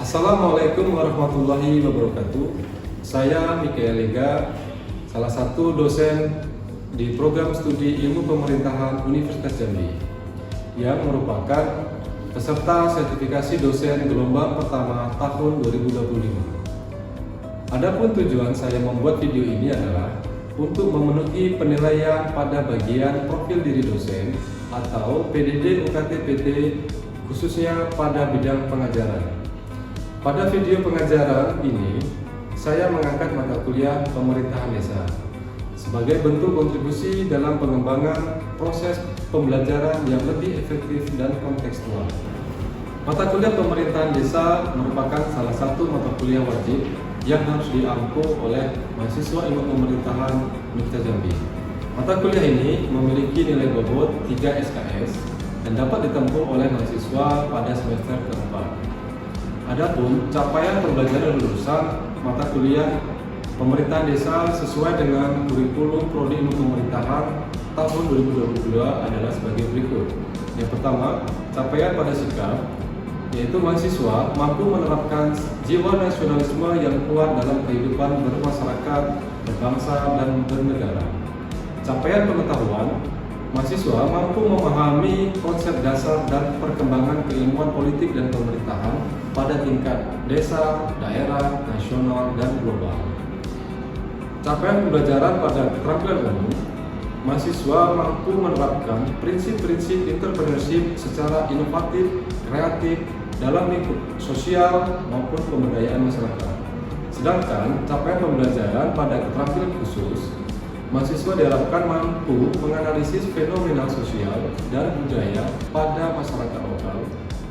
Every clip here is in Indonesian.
Assalamualaikum warahmatullahi wabarakatuh. Saya Mikael Lega, salah satu dosen di program studi ilmu pemerintahan Universitas Jambi yang merupakan peserta sertifikasi dosen gelombang pertama tahun 2025. Adapun tujuan saya membuat video ini adalah untuk memenuhi penilaian pada bagian profil diri dosen atau PDD UKT PT khususnya pada bidang pengajaran. Pada video pengajaran ini, saya mengangkat mata kuliah pemerintahan desa sebagai bentuk kontribusi dalam pengembangan proses pembelajaran yang lebih efektif dan kontekstual. Mata kuliah pemerintahan desa merupakan salah satu mata kuliah wajib yang harus diampu oleh mahasiswa ilmu pemerintahan Universitas Jambi. Mata kuliah ini memiliki nilai bobot 3 SKS dan dapat ditempuh oleh mahasiswa pada semester keempat. Adapun capaian pembelajaran lulusan mata kuliah pemerintahan desa sesuai dengan kurikulum Prodi Ilmu Pemerintahan tahun 2022 adalah sebagai berikut. Yang pertama, capaian pada sikap, yaitu mahasiswa mampu menerapkan jiwa nasionalisme yang kuat dalam kehidupan bermasyarakat, berbangsa, dan bernegara. Capaian pengetahuan, mahasiswa mampu memahami konsep dasar dan perkembangan keilmuan politik dan pemerintahan pada tingkat desa, daerah, nasional, dan global. Capaian pembelajaran pada keterampilan umum, mahasiswa mampu menerapkan prinsip-prinsip entrepreneurship secara inovatif, kreatif dalam lingkup sosial maupun pemberdayaan masyarakat. Sedangkan capaian pembelajaran pada keterampilan khusus, mahasiswa diharapkan mampu menganalisis fenomena sosial dan budaya pada masyarakat lokal,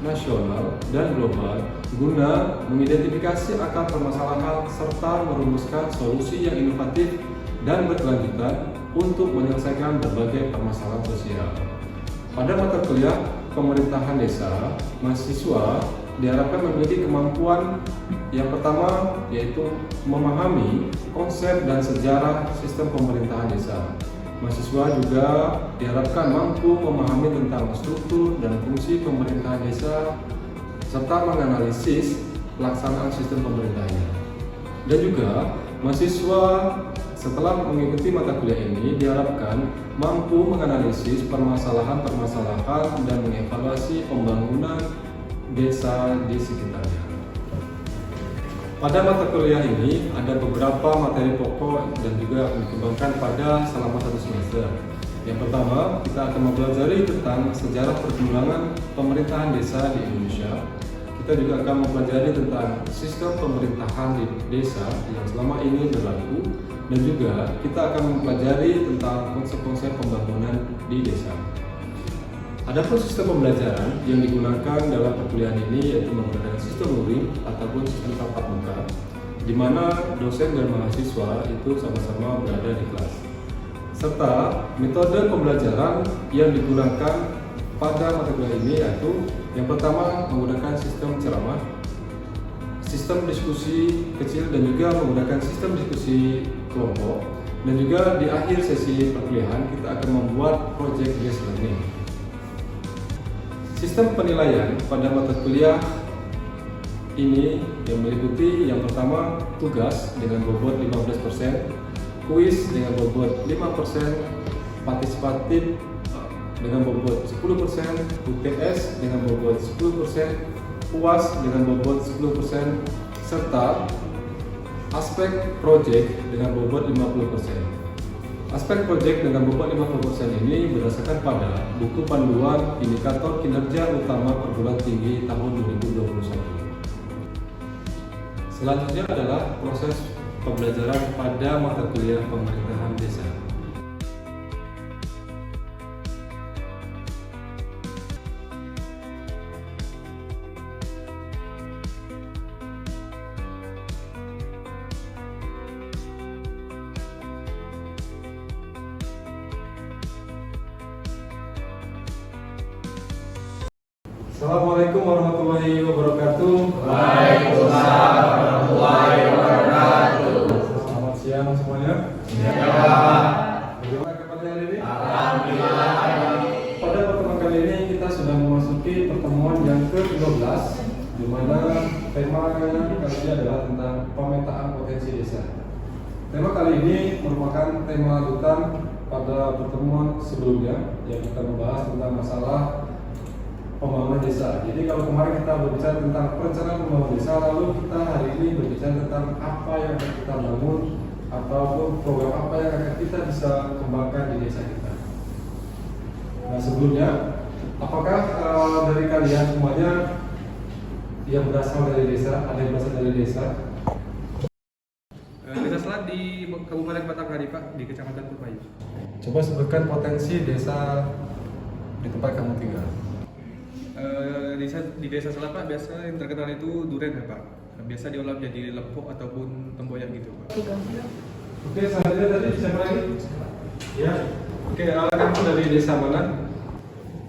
nasional, dan global guna mengidentifikasi akar permasalahan serta merumuskan solusi yang inovatif dan berkelanjutan untuk menyelesaikan berbagai permasalahan sosial. Pada mata kuliah pemerintahan desa, mahasiswa diharapkan memiliki kemampuan yang pertama yaitu memahami konsep dan sejarah sistem pemerintahan desa. Mahasiswa juga diharapkan mampu memahami tentang struktur dan fungsi pemerintahan desa serta menganalisis pelaksanaan sistem pemerintahannya. Dan juga mahasiswa setelah mengikuti mata kuliah ini diharapkan mampu menganalisis permasalahan-permasalahan dan mengevaluasi pembangunan desa di sekitarnya. Pada mata kuliah ini ada beberapa materi pokok dan juga akan dikembangkan pada selama 1 semester. Yang pertama, kita akan mempelajari tentang sejarah perkembangan pemerintahan desa di Indonesia. Kita juga akan mempelajari tentang sistem pemerintahan di desa yang selama ini berlaku, dan juga kita akan mempelajari tentang konsep-konsep pembangunan di desa. Adapun sistem pembelajaran yang digunakan dalam perkuliahan ini yaitu menggunakan sistem luring ataupun sistem tatap muka, di mana dosen dan mahasiswa itu sama-sama berada di kelas. Serta metode pembelajaran yang digunakan pada mata kuliah ini yaitu yang pertama menggunakan sistem ceramah, sistem diskusi kecil, dan juga menggunakan sistem diskusi kelompok. Dan juga di akhir sesi perkuliahan kita akan membuat project based learning. Sistem penilaian pada mata kuliah ini yang meliputi yang pertama tugas dengan bobot 15%, kuis dengan bobot 5%, partisipatif dengan bobot 10%, UTS dengan bobot 10%, UAS dengan bobot 10%, serta aspek project dengan bobot 50%. Aspek project dengan bobot 50% ini berdasarkan pada buku panduan indikator kinerja utama perguruan tinggi tahun 2021. Selanjutnya adalah proses pembelajaran pada mata kuliah pemerintahan desa. Assalamualaikum warahmatullahi wabarakatuh. Waalaikumsalam warahmatullahi wabarakatuh. Selamat siang semuanya. Ya. Bagaimana kabarnya hari ini? Alhamdulillah. Pada pertemuan kali ini kita sudah memasuki pertemuan yang ke-15, di mana Temanya kali ini adalah tentang pemetaan potensi desa. Tema kali ini merupakan tema lanjutan pada pertemuan sebelumnya yang kita membahas tentang masalah pembangunan desa. Jadi kalau kemarin kita berbicara tentang perencanaan pembangunan desa, lalu kita hari ini berbicara tentang apa yang akan kita bangun ataupun program apa yang akan kita bisa kembangkan di desa kita. Nah sebelumnya, apakah dari kalian semuanya yang berasal dari desa, ada yang berasal dari desa? Desa Selat di Kabupaten Batanghari Pak, di Kecamatan Kupayu. Coba sebutkan potensi desa di tempat kamu tinggal. Di Desa Selat Pak, biasa yang terkenal itu durian ya Pak. Biasa diolah jadi lepuk ataupun tempoyak gitu Pak. Oke, selanjutnya tadi siapa lagi? Ya. Oke, kamu dari desa mana?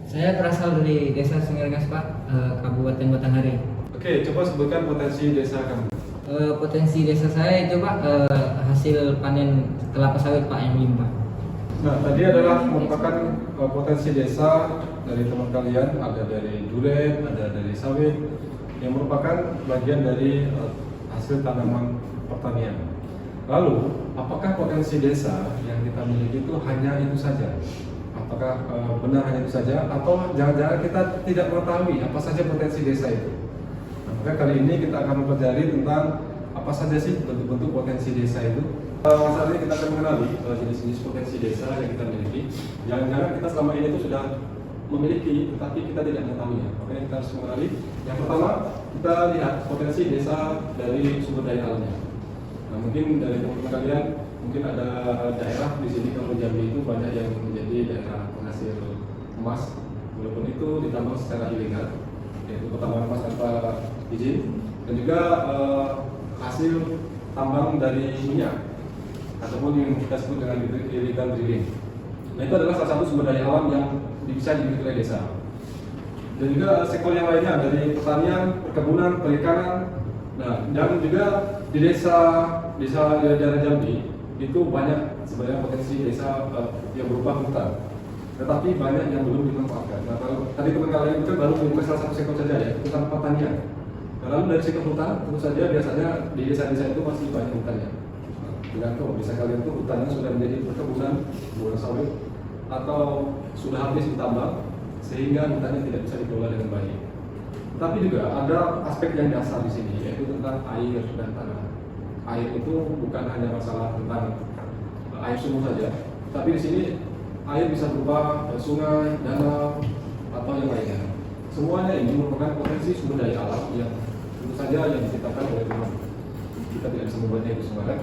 Saya berasal dari Desa Sungai Rengas Pak, Kabupaten Batanghari. Oke, coba sebutkan potensi desa kamu. Potensi desa saya itu Pak, hasil panen kelapa sawit Pak yang limpah. Nah, tadi adalah merupakan potensi desa dari teman kalian, ada dari durian, ada dari sawit, yang merupakan bagian dari hasil tanaman pertanian. Lalu, apakah potensi desa yang kita miliki itu hanya itu saja? Apakah benar hanya itu saja? Atau jangan-jangan kita tidak mengetahui apa saja potensi desa itu? Nah, maka kali ini kita akan mempelajari tentang apa saja sih bentuk-bentuk potensi desa itu. Saat ini kita akan mengenali jenis-jenis potensi desa yang kita miliki. Jangan-jangan kita selama ini itu sudah memiliki, tetapi kita tidak mengetahuinya. Makanya kita harus mengenali. Yang pertama, kita lihat potensi desa dari sumber daya alamnya. Nah, mungkin dari teman-teman kalian, mungkin ada daerah di sini kalau Jambi itu banyak yang menjadi daerah penghasil emas, walaupun itu ditambang secara ilegal, yaitu pertambangan emas tanpa izin, dan juga hasil tambang dari minyak ataupun yang kita sebut dengan illegal drilling. Nah, itu adalah salah satu sumber daya alam yang bisa dimiliki oleh desa. Dan juga sektor yang lainnya dari pertanian, perkebunan, perikanan. Nah, dan juga di desa daerah Jambi itu banyak sebenarnya potensi desa yang berupa hutan, tetapi banyak yang belum dimanfaatkan. Nah, kalau tadi teman kalian itu kan baru membuka salah satu sektor saja ya, hutan pertanian. Nah, lalu dari sektor hutan, tentu saja biasanya di desa-desa itu masih banyak hutannya. Tergantung desa kalian itu hutannya sudah menjadi perkebunan, perkebunan sawit, atau sudah habis ditambang sehingga hutannya tidak bisa dikelola dengan baik. Tapi juga ada aspek yang dasar di sini, yaitu tentang air dan tanah. Air itu bukan hanya masalah tentang air sumur saja, tapi di sini air bisa berupa sungai, danau, atau yang lainnya. Semuanya ini merupakan potensi sumber daya alam yang tentu saja yang diciptakan oleh Tuhan. Kita tidak bisa membuatnya itu semua kan?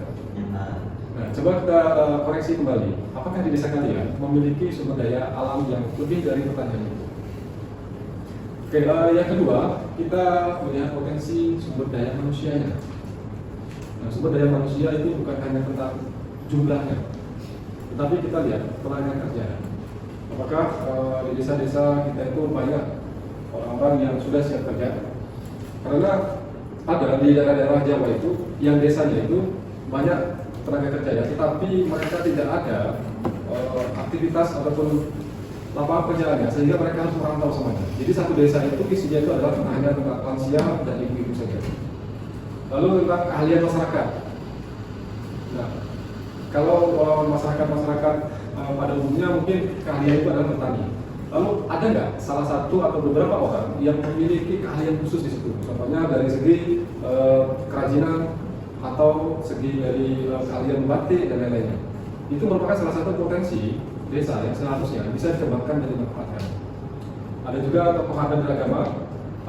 Nah, coba kita koreksi kembali. Apakah di desa kalian memiliki sumber daya alam yang lebih dari pertanian itu? Oke, yang kedua, kita melihat potensi sumber daya manusianya. Nah, sumber daya manusia itu bukan hanya tentang jumlahnya, tetapi kita lihat tenaga kerja. Apakah di desa-desa kita itu banyak orang-orang yang sudah siap kerja? Karena ada di daerah-daerah Jawa itu, yang desanya itu banyak tenaga kerja ya, tetapi mereka tidak ada aktivitas ataupun lapangan kerjaannya, sehingga mereka harus merantau semuanya. Jadi satu desa itu isinya itu adalah hanya tentang lansia dan ibu-ibu saja. Lalu tentang keahlian masyarakat. Nah, kalau masyarakat pada umumnya mungkin keahlian itu adalah petani. Lalu ada nggak salah satu atau beberapa orang yang memiliki keahlian khusus di situ? Contohnya dari segi kerajinan atau segi dari keahlian batik dan lain-lainnya. Itu merupakan salah satu potensi desa yang seharusnya bisa dikembangkan dan dimanfaatkan. Ada juga tokoh adat beragama,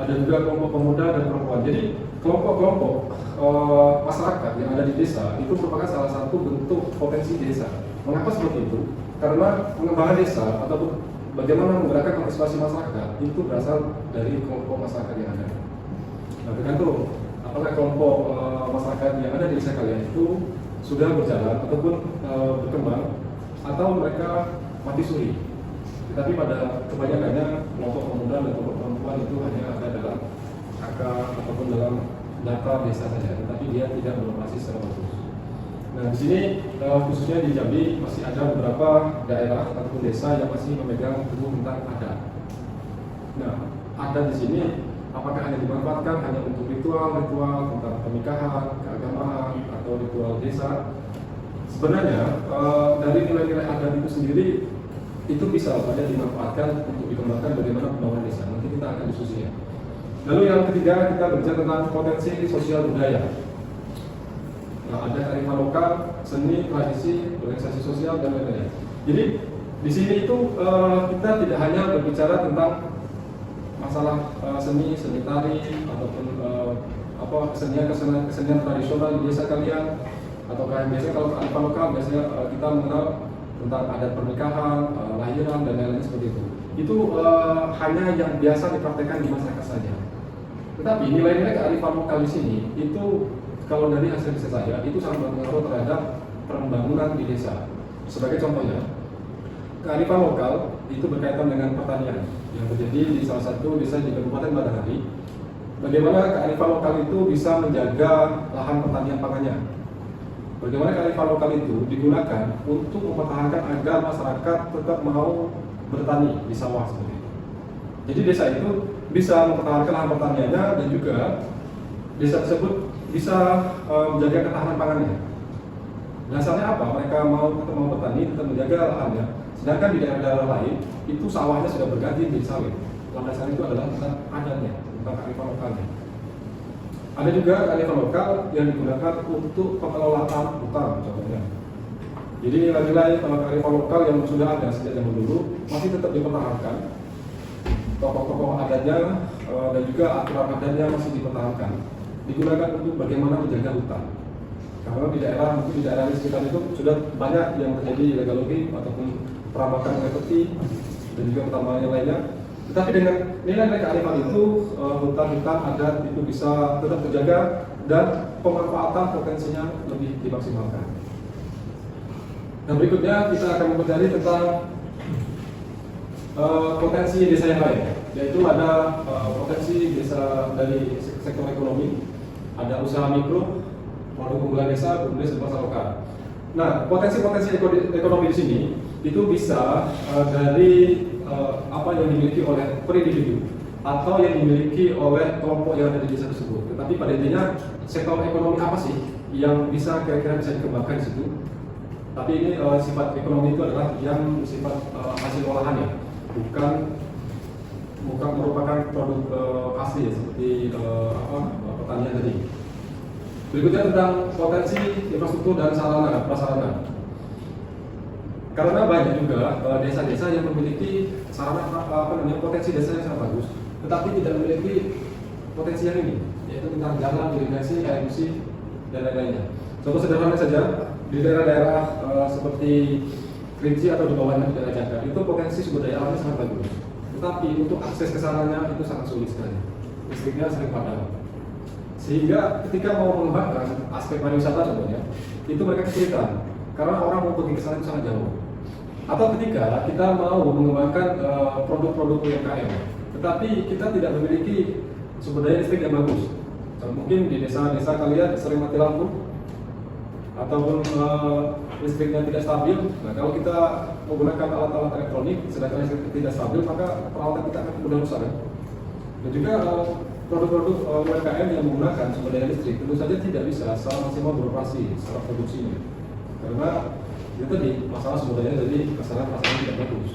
ada juga kelompok pemuda dan perempuan. Jadi kelompok-kelompok masyarakat yang ada di desa itu merupakan salah satu bentuk potensi desa. Mengapa seperti itu? Karena pengembangan desa ataupun bagaimana menggerakkan partisipasi masyarakat itu berasal dari kelompok masyarakat yang ada. Nah, tergantung apakah kelompok masyarakat yang ada di desa kalian itu sudah berjalan ataupun berkembang atau mereka mati suri. Tetapi pada kebanyakannya kelompok pemuda dan kelompok perempuan itu hanya ada dalam angka ataupun dalam data desa saja, tetapi dia tidak beroperasi secara bagus. Nah, di sini khususnya di Jambi masih ada beberapa daerah ataupun desa yang masih memegang teguh tentang adat. Nah, adat di sini apakah hanya dimanfaatkan hanya untuk ritual-ritual tentang pernikahan, keagamaan, atau ritual desa. Sebenarnya dari nilai-nilai adat itu sendiri itu bisa saja dimanfaatkan untuk dikembangkan bagaimana pembangunan desa. Nanti kita akan diskusinya. Lalu yang ketiga, kita bicara tentang potensi sosial budaya. Nah, ada kearifan lokal, seni, tradisi, organisasi sosial, dan lain-lain. Jadi di sini itu kita tidak hanya berbicara tentang masalah seni tari ataupun kesenian tradisional di desa kalian, atau kayak biasanya kalau kearifan lokal biasanya kita mengenal tentang adat pernikahan, lahiran, dan lain-lain seperti itu. Itu hanya yang biasa dipraktekkan di masyarakat saja. Tetapi nilai-nilai kearifan lokal di sini itu kalau dari hasil riset saya itu sangat berpengaruh terhadap pembangunan di desa. Sebagai contohnya, kearifan lokal itu berkaitan dengan pertanian yang terjadi di salah satu desa di Kabupaten Batanghari. Bagaimana kearifan lokal itu bisa menjaga lahan pertanian pangannya? Bagaimana kearifan lokal itu digunakan untuk mempertahankan agar masyarakat tetap mau bertani di sawah seperti itu. Jadi desa itu bisa mempertahankan lahan pertaniannya dan juga desa tersebut bisa menjaga ketahanan pangannya. Dasarnya apa? Mereka tetap mau bertani, tetap menjaga lahannya. Sedangkan di daerah-daerah lain itu sawahnya sudah berganti menjadi sawit. Landasan itu adalah tentang adatnya, tentang kearifan lokalnya. Ada juga kearifan lokal yang digunakan untuk pengelolaan hutan, contohnya. Jadi nilai-nilai kearifan lokal yang sudah ada sejak zaman dulu masih tetap dipertahankan. Tokoh-tokoh adatnya dan juga aturan adatnya masih dipertahankan. Digunakan untuk bagaimana menjaga hutan. Karena di daerah di sekitar itu sudah banyak yang terjadi illegal logging ataupun perambakan properti dan juga pertambangan lainnya. Tetapi dengan nilai-nilai kearifan itu, hutan-hutan adat itu bisa tetap terjaga dan pemanfaatan potensinya lebih dimaksimalkan. Nah, berikutnya kita akan mempelajari tentang potensi desa yang lain, yaitu ada potensi desa dari sektor ekonomi, ada usaha mikro, produk unggulan desa, kemudian pasar lokal. Nah, potensi-potensi ekonomi di sini itu bisa dari apa yang dimiliki oleh per individu atau yang dimiliki oleh kelompok yang ada di desa tersebut. Tetapi pada intinya sektor ekonomi apa sih yang bisa kira-kira bisa dikembangkan di situ? Tapi ini sifat ekonomi itu adalah yang sifat hasil olahannya, bukan merupakan produk asli ya, seperti pertanian tadi. Berikutnya tentang potensi infrastruktur dan sarana prasarana. Karena banyak juga desa-desa yang memiliki sarana potensi desa yang sangat bagus, tetapi tidak memiliki potensi yang ini, yaitu tentang jalan, irigasi, air bersih, dan lain-lainnya. Contoh sederhana saja, di daerah-daerah seperti Kerinci atau di bawahnya di daerah Jakarta, itu potensi sumber daya alamnya sangat bagus, tetapi untuk akses ke sananya itu sangat sulit sekali. Listriknya sering padam. Sehingga ketika mau mengembangkan aspek pariwisata contohnya, itu mereka kesulitan karena orang mau pergi ke sana itu sangat jauh. Atau ketika kita mau mengembangkan produk-produk UMKM, tetapi kita tidak memiliki sumber daya listrik yang bagus. Mungkin di desa-desa kalian sering mati lampu ataupun listriknya tidak stabil. Nah, kalau kita menggunakan alat-alat elektronik sedangkan listrik tidak stabil, maka peralatan kita akan mudah rusak. Dan juga produk-produk UMKM yang menggunakan sumber daya listrik tentu saja tidak bisa secara maksimal beroperasi secara produksinya, karena itu tadi masalah sumber daya jadi pasaran tidak bagus.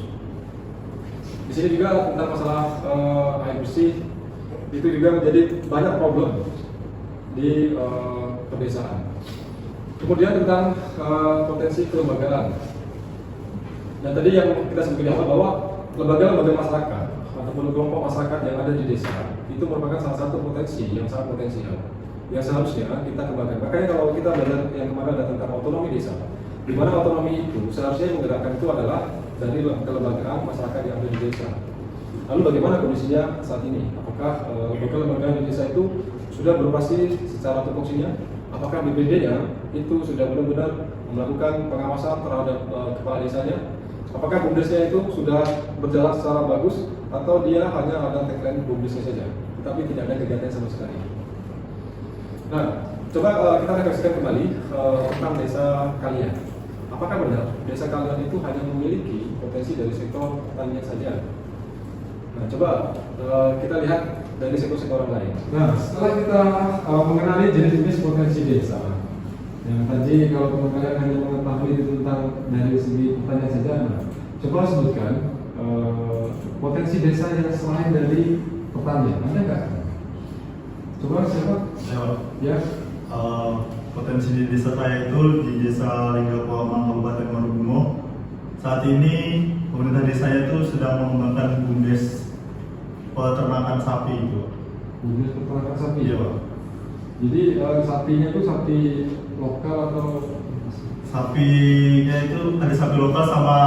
Di sini juga tentang masalah air bersih itu juga menjadi banyak problem di pedesaan. Kemudian tentang potensi kelembagaan. Dan tadi yang kita sebutkan di awal bahwa lembaga-lembaga masyarakat ataupun kelompok masyarakat yang ada di desa itu merupakan salah satu potensi yang sangat potensial yang seharusnya kita kembangkan. Makanya kalau kita belajar yang kemarin ada tentang otonomi desa, di mana otonomi itu seharusnya yang menggerakkan itu adalah dari kelembagaan masyarakat yang ada di desa. Lalu bagaimana kondisinya saat ini? Apakah lembaga-lembaga di desa itu sudah beroperasi secara tupoksinya? Apakah BPD-nya itu sudah benar-benar melakukan pengawasan terhadap kepala desanya? Apakah BUMDesnya itu sudah berjalan secara bagus atau dia hanya ada tagline BUMDesnya saja, tetapi tidak ada kegiatan sama sekali? Nah, coba kita refleksikan kembali tentang desa kalian. Apakah benar desa kalian itu hanya memiliki potensi dari sektor pertanian saja? Nah, coba kita lihat dari sektor-sektor lain. Nah, setelah kita mengenali jenis-jenis potensi desa, yang tadi kalau teman-teman hanya mengetahui tentang dari segi pertanyaan saja, nah, coba sebutkan potensi desa yang selain dari pertanian, ada nggak? Coba siapa? Ya. Potensi di desa saya itu di desa Lingga Pawaman Kabupaten Marubungo. Saat ini pemerintah desa itu sedang mengembangkan BUMDes peternakan sapi itu. BUMDes peternakan sapi. Iya, Pak. Jadi sapinya itu sapi lokal atau sapinya itu ada sapi lokal sama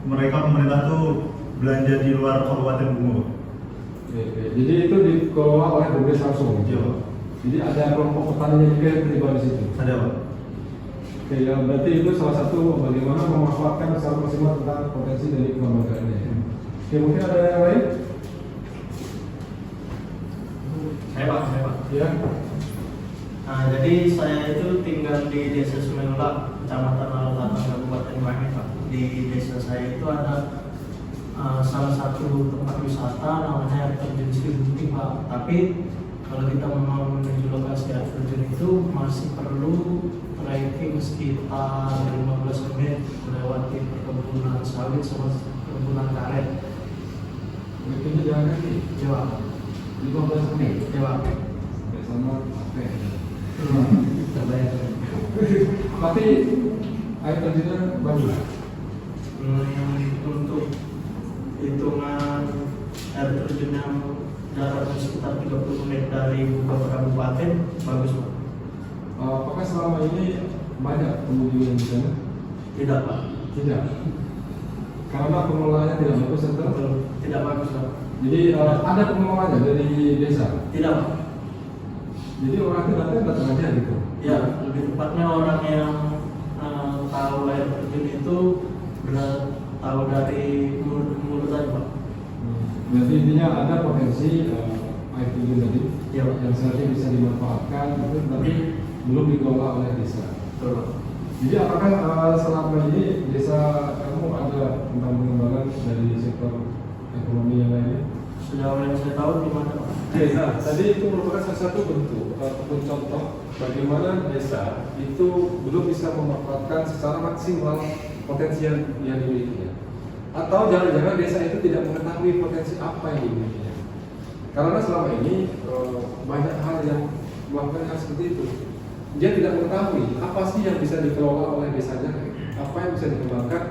mereka pemerintah tuh belanja di luar Kabupaten Bungo. Oke. Jadi itu dikelola oleh BUMDes langsung. Iya, Pak. Jadi ada kelompok petani yang juga yang terlibat di situ. Ada, Pak. Oke, ya berarti itu salah satu bagaimana memanfaatkan secara maksimal tentang potensi dari kelembagaan ini. Oke, mungkin ada yang lain? Saya Pak. Ya. Nah, jadi saya itu tinggal di Desa Sumenula, Kecamatan Lalatang, Kabupaten Bangil, Pak. Di desa saya itu ada salah satu tempat wisata namanya air terjun Cilebunting, Pak. Tapi kalau kita mau menuju lokasi air terjun itu masih perlu trekking sekitar 15 menit melewati perkebunan sawit sama perkebunan karet. Mungkin jalan kaki. Jawa. 15 menit. Jawa. Sama apa? Terbayar. Tapi air terjunnya bagus. Untuk hitungan air terjun yang jaraknya sekitar 30 menit dari beberapa kabupaten, bagus Pak. Apakah selama ini banyak pengunjung yang di sana? Tidak Pak. Tidak. Karena pengelolaannya tidak bagus atau? Tidak bagus Pak. Jadi ada pengelolaannya dari desa? Tidak Pak. Jadi orang itu datang aja gitu? Ya, lebih tepatnya orang yang tahu air terjun itu tahu dari mulut aja Pak. Berarti intinya ada potensi air terjun tadi Ya, Pak. yang seharusnya bisa dimanfaatkan, tapi belum dikelola oleh desa. Betul Pak. Jadi apakah selama ini desa kamu ada tentang pengembangan dari sektor ekonomi yang lainnya? Sejauh yang saya tahu di mana Pak? Oke, nah tadi itu merupakan salah satu bentuk ataupun contoh bagaimana desa itu belum bisa memanfaatkan secara maksimal potensi yang dimilikinya. Atau jangan-jangan desa itu tidak mengetahui potensi apa yang dimilikinya. Karena selama ini banyak hal yang melakukan hal seperti itu. Dia tidak mengetahui apa sih yang bisa dikelola oleh desanya, apa yang bisa dikembangkan,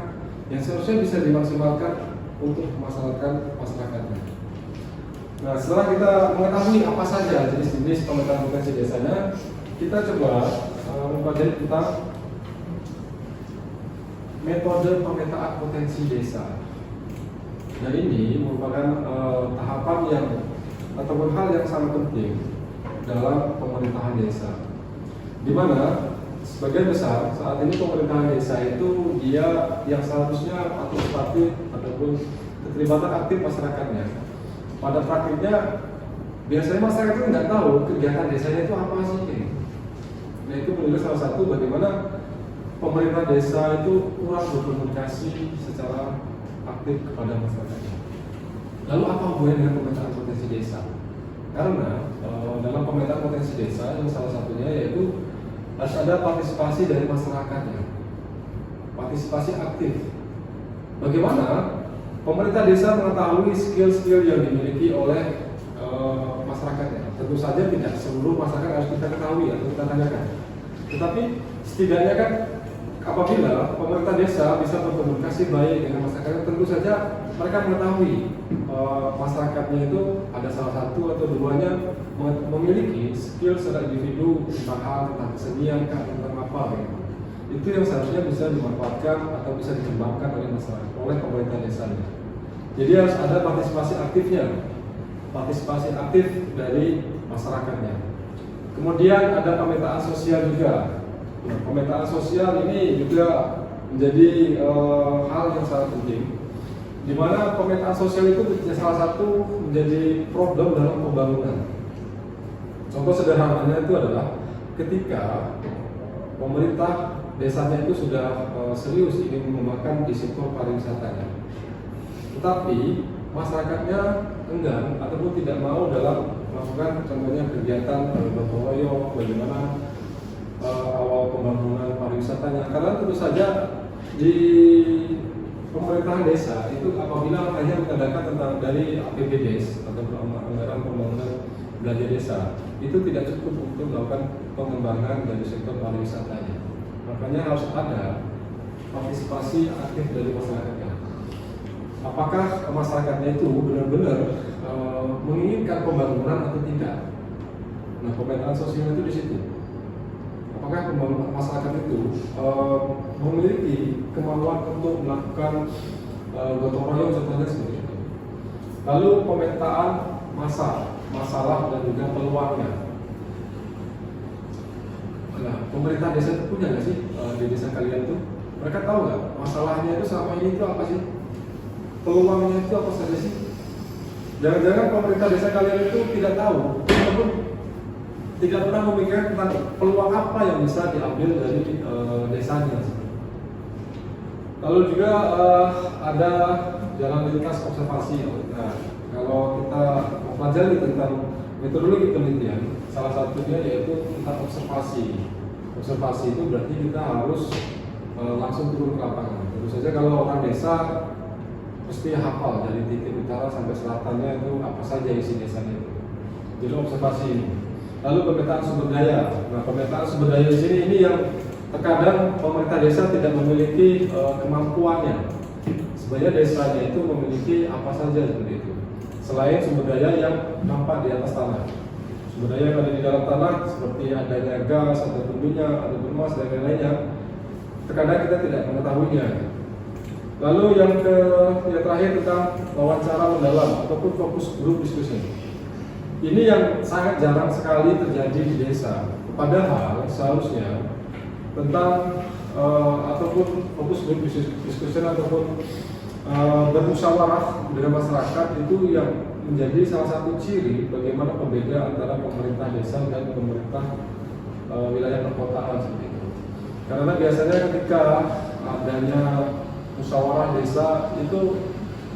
yang seharusnya bisa dimaksimalkan untuk kemaslahatan masyarakatnya. Nah, setelah kita mengetahui apa saja jenis-jenis pemetaan potensi desanya, kita coba mempelajari tentang metode pemetaan potensi desa. Dan ini merupakan tahapan yang ataupun hal yang sangat penting dalam pemerintahan desa. Di mana sebagian besar saat ini pemerintahan desa itu dia yang seharusnya partisipatif ataupun keterlibatan aktif masyarakatnya. Pada praktiknya biasanya masyarakat itu nggak tahu kegiatan desanya itu apa sih. Nah itu menjadi salah satu bagaimana pemerintah desa itu kurang berkomunikasi secara aktif kepada masyarakatnya. Lalu apa hubungannya dengan pemetaan potensi desa? Karena dalam pemetaan potensi desa yang salah satunya yaitu harus ada partisipasi dari masyarakatnya, partisipasi aktif. Bagaimana pemerintah desa mengetahui skill-skill yang dimiliki oleh masyarakatnya? Tentu saja tidak seluruh masyarakat harus kita ketahui atau kita tanyakan. Tetapi setidaknya kan apabila pemerintah desa bisa berkomunikasi baik dengan masyarakat, tentu saja mereka mengetahui masyarakatnya itu ada salah satu atau duanya memiliki skill secara individu tentang hal, tentang kesenian, tentang apa gitu. Itu yang seharusnya bisa dimanfaatkan atau bisa dikembangkan oleh masyarakat, oleh pemerintah desanya. Jadi harus ada partisipasi aktifnya, partisipasi aktif dari masyarakatnya. Kemudian ada pemetaan sosial juga. Nah, pemetaan sosial ini juga menjadi hal yang sangat penting, di mana pemetaan sosial itu salah satu menjadi problem dalam pembangunan. Contoh sederhananya itu adalah ketika pemerintah desanya itu sudah serius ingin mengembangkan di sektor pariwisatanya, tetapi masyarakatnya enggan ataupun tidak mau dalam melakukan contohnya kegiatan gotong royong, bagaimana awal pembangunan pariwisatanya, karena tentu saja di pemerintahan desa itu apabila hanya mengadakan tentang dari APBDes atau anggaran pembangunan belanja desa itu tidak cukup untuk melakukan pengembangan dari sektor pariwisatanya. Makanya harus ada partisipasi aktif dari masyarakatnya. Apakah masyarakatnya itu benar-benar menginginkan pembangunan atau tidak? Nah, pemetaan sosial itu di situ. Apakah masyarakat itu memiliki kemauan untuk melakukan gotong royong contohnya seperti itu. Lalu pemetaan masalah dan juga peluangnya. Nah, pemerintah desa itu punya nggak sih di desa kalian tuh? Mereka tahu nggak masalahnya itu selama ini itu apa sih? Peluangnya itu apa saja sih? Jangan-jangan pemerintah desa kalian itu tidak tahu, ataupun tidak pernah memikirkan tentang peluang apa yang bisa diambil dari desanya. Lalu juga ada jalan lintas observasi. Nah, kalau kita mempelajari tentang metodologi penelitian, salah satunya yaitu tentang observasi. Observasi itu berarti kita harus langsung turun ke lapangan. Tentu saja kalau orang desa mesti hafal dari titik utara sampai selatannya itu apa saja isi desanya itu. Jadi observasi ini. Lalu pemetaan sumber daya. Nah, pemetaan sumber daya di sini ini yang terkadang pemerintah desa tidak memiliki kemampuannya. Sebenarnya desanya itu memiliki apa saja seperti itu. Selain sumber daya yang nampak di atas tanah. Sumber daya yang ada di dalam tanah seperti adanya gas atau minyak atau emas dan lain-lainnya. Terkadang kita tidak mengetahuinya. Lalu yang terakhir tentang wawancara mendalam ataupun fokus group discussion. Ini yang sangat jarang sekali terjadi di desa. Padahal seharusnya tentang ataupun fokus group discussion ataupun bermusyawarah dengan masyarakat itu yang menjadi salah satu ciri bagaimana pembeda antara pemerintah desa dan pemerintah wilayah perkotaan seperti itu. Karena biasanya ketika adanya musyawarah desa itu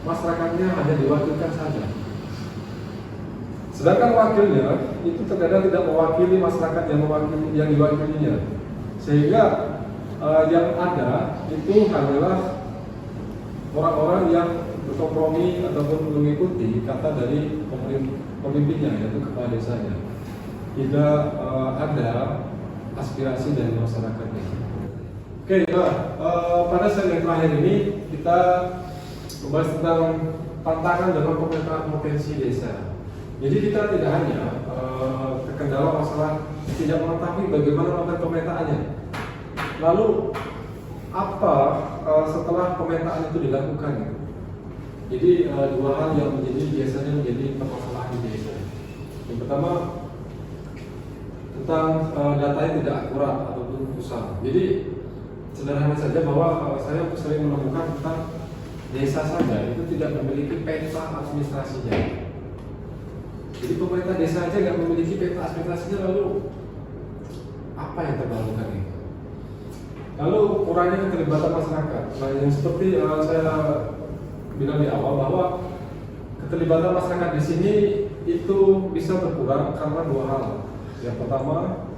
masyarakatnya hanya diwakilkan saja. Sedangkan wakilnya itu terkadang tidak mewakili masyarakat yang diwakilinya. Sehingga yang ada itu hanyalah orang-orang yang berkompromi ataupun mengikuti kata dari pemimpinnya yaitu kepala desanya. Tidak ada aspirasi dari masyarakatnya. Oke, pada segmen terakhir ini kita membahas tentang tantangan dalam pemetaan potensi desa. Jadi kita tidak hanya terkendala masalah tidak mengetahui bagaimana melakukan pemetaannya. Lalu apa setelah pemetaan itu dilakukan? Jadi dua hal yang biasanya menjadi permasalahan di desa. Yang pertama tentang data yang tidak akurat ataupun pusat. Jadi sederhana saja bahwa saya sering menemukan tentang desa saja itu tidak memiliki peta administrasinya. Jadi pemerintah desa aja nggak memiliki peta administrasinya, lalu apa yang terbarukan ini? Lalu kurangnya keterlibatan masyarakat. Nah, yang seperti saya bilang di awal bahwa keterlibatan masyarakat di sini itu bisa berkurang karena dua hal. Yang pertama,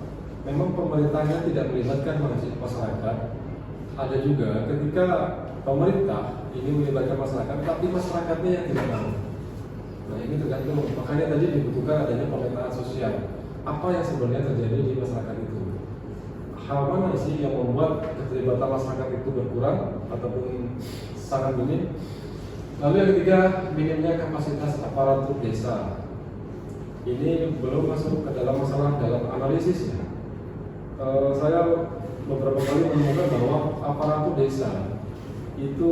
memang pemerintahnya tidak melibatkan masyarakat. Ada juga ketika pemerintah ini melibatkan masyarakat, tapi masyarakatnya yang tidak mau. Nah, ini tergantung. Makanya tadi dibutuhkan adanya pemetaan sosial. Apa yang sebenarnya terjadi di masyarakat itu? Hal mana sih yang membuat keterlibatan masyarakat itu berkurang ataupun sangat minim? Lalu yang ketiga, minimnya kapasitas aparatur desa. Ini belum masuk ke dalam masalah dalam analisisnya. Saya beberapa kali menemukan bahwa aparatur desa itu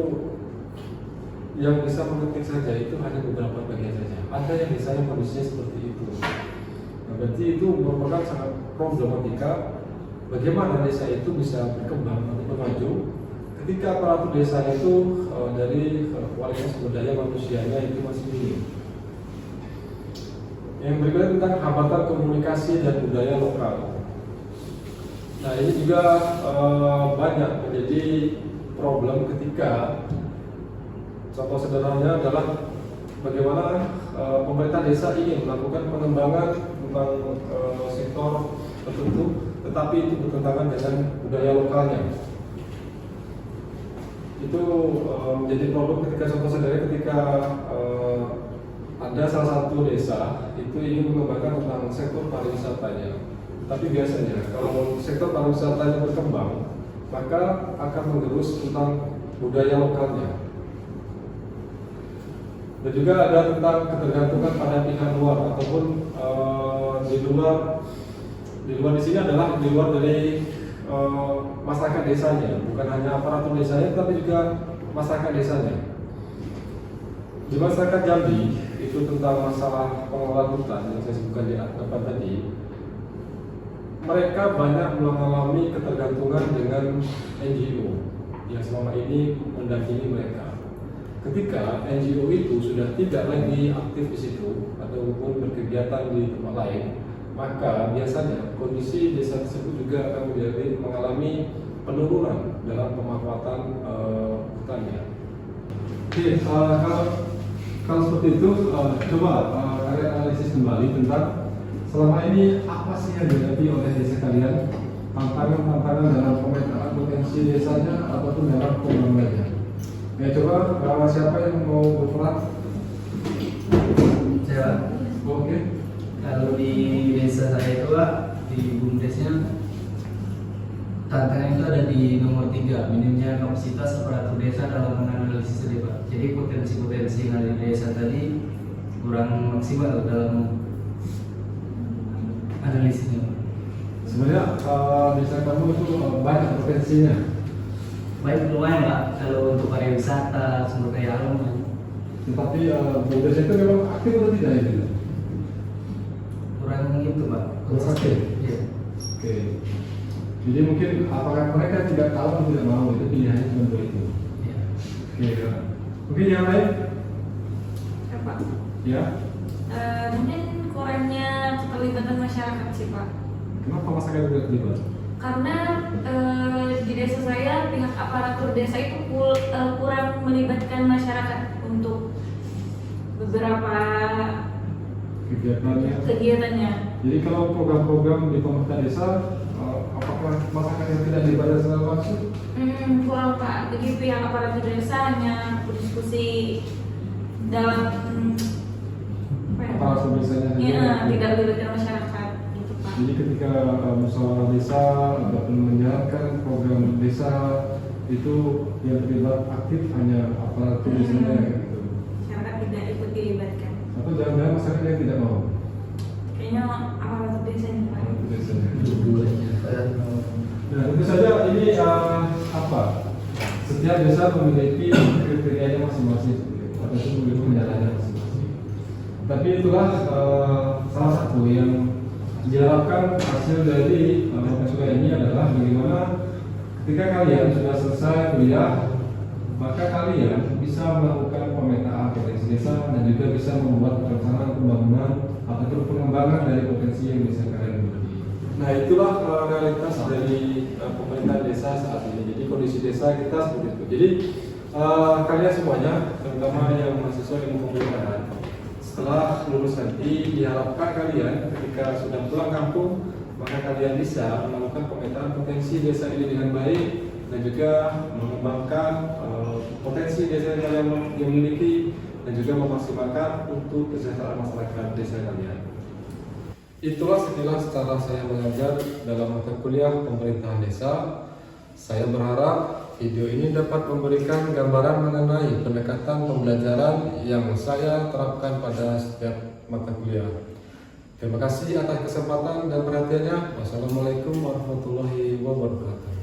yang bisa mengetik saja itu hanya beberapa bagian saja. Ada yang desanya kondisinya seperti itu. Nah, berarti itu merupakan sangat problematika. Bagaimana desa itu bisa berkembang atau maju ketika aparatur desanya itu dari kualitas sumber daya manusianya itu masih minim. Yang berikutnya tentang hambatan komunikasi dan budaya lokal. Nah, ini juga banyak menjadi problem ketika contoh sederhananya adalah bagaimana pemerintah desa ingin melakukan pengembangan tentang sektor tertentu, tetapi itu bertentangan dengan budaya lokalnya. Itu menjadi problem ketika contoh sederhana ketika ada salah satu desa itu ingin mengembangkan tentang sektor pariwisatanya. Tapi biasanya kalau sektor pariwisatanya berkembang, maka akan menggerus tentang budaya lokalnya. Dan juga ada tentang ketergantungan pada pihak luar ataupun di luar di sini adalah di luar dari masyarakat desanya, bukan hanya aparatur desanya, tapi juga masyarakat desanya. Di masyarakat Jambi itu tentang masalah pengelolaan hutan yang saya sebutkan di depan tadi, mereka banyak mengalami ketergantungan dengan NGO yang selama ini mendampingi mereka. Ketika NGO itu sudah tidak lagi aktif di situ ataupun berkegiatan di tempat lain, maka biasanya kondisi desa tersebut juga akan mengalami penurunan dalam pemanfaatan hutannya. Oke, kalau seperti itu, coba kalian analisis kembali tentang selama ini apa sih yang dihadapi oleh desa kalian, tantangan-tantangan dalam pemetaan potensi desanya ataupun dalam pengembangannya. Ya, coba siapa yang mau berperan? Saya. Oke. Kalau di desa saya itu Pak, di BUMDesnya tantangan itu ada di nomor 3, minimnya kapasitas aparatur desa dalam menganalisis tadi Pak. Jadi potensi-potensi yang ada di desa tadi kurang maksimal dalam analisisnya. Sebenarnya desa kamu itu banyak potensinya. Baik, lumayan Pak, kalau untuk pariwisata, sumber daya alam kan. Tetapi BUMDes itu memang aktif atau tidak itu? Kurang gitu Pak. Kurang aktif? Iya. Oke. Jadi mungkin apakah mereka tidak tahu atau tidak mau, itu pilihannya cuma dua itu. Iya. Oke. Mungkin yang lain? Apa? Ya. Mungkin kurangnya keterlibatan masyarakat sih Pak. Kenapa masyarakat tidak terlibat? Karena di desa saya pihak aparatur desa itu kurang melibatkan masyarakat untuk beberapa kegiatannya. Jadi kalau program-program di pemerintah desa, apakah masyarakat yang tidak dilibatkan secara langsung? Kurang Pak. Begitu yang aparatur desa hanya berdiskusi dalam Aparatur desanya ya, tidak melibatkan masyarakat. Gitu Pak. Jadi ketika musyawarah desa ataupun menjalankan program desa itu yang terlibat aktif hanya aparatur desanya gitu. Masyarakat tidak ikut dilibatkan. Atau jangan-jangan masyarakat yang tidak mau? Kayaknya aparatur desanya Pak. Aparatur desanya. Dua-duanya. Nah, tentu saja ini apa? Setiap desa memiliki kriterianya masing-masing ataupun memiliki kendalanya masing-masing. Tapi itulah salah satu yang diharapkan hasil dari kuliah ini adalah bagaimana ketika kalian sudah selesai kuliah, maka kalian bisa melakukan pemetaan potensi desa dan juga bisa membuat perencanaan pembangunan ataupun pengembangan dari potensi yang bisa kalian miliki. Nah, itulah realitas dari pemerintah desa saat ini. Jadi kondisi desa kita seperti itu. Jadi kalian semuanya, terutama yang mahasiswa ilmu pemerintahan, setelah lulus nanti diharapkan kalian ketika sudah pulang kampung, maka kalian bisa melakukan pemetaan potensi desa ini dengan baik dan juga mengembangkan potensi desa yang kalian miliki dan juga memaksimalkan untuk kesejahteraan masyarakat desa kalian. Itulah sekilas cara saya mengajar dalam mata kuliah pemerintahan desa. Saya berharap video ini dapat memberikan gambaran mengenai pendekatan pembelajaran yang saya terapkan pada setiap mata kuliah. Terima kasih atas kesempatan dan perhatiannya. Wassalamualaikum warahmatullahi wabarakatuh.